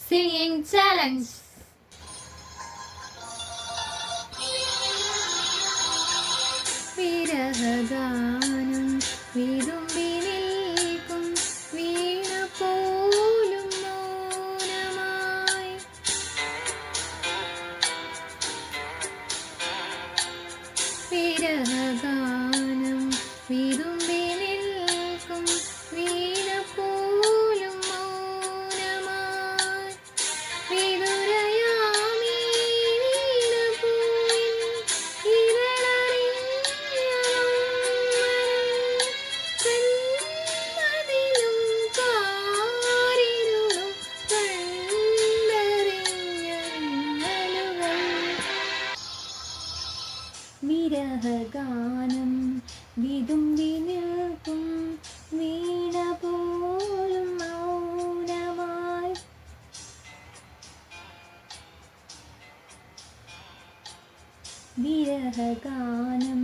Singing challenge. വിരഹഗാനം വിതുമ്പി നിൽക്കും വീണ പോലും മൗനമായി. വിരഹഗാനം വിതുമ്പി നിൽക്കും വീണ പോലും മൗനമായി. വിദുരയാമീ വീണപൂവിൻ ഇതളറിഞ്ഞ കന്മതിലും കാരിരുളും കണ്ടറിഞ്ഞ വിങ്ങലുകൾ. വിരഹഗാനം വിതുമ്പി നിൽക്കും വീണ പോലും മൗനമായി. വിരഹഗാനം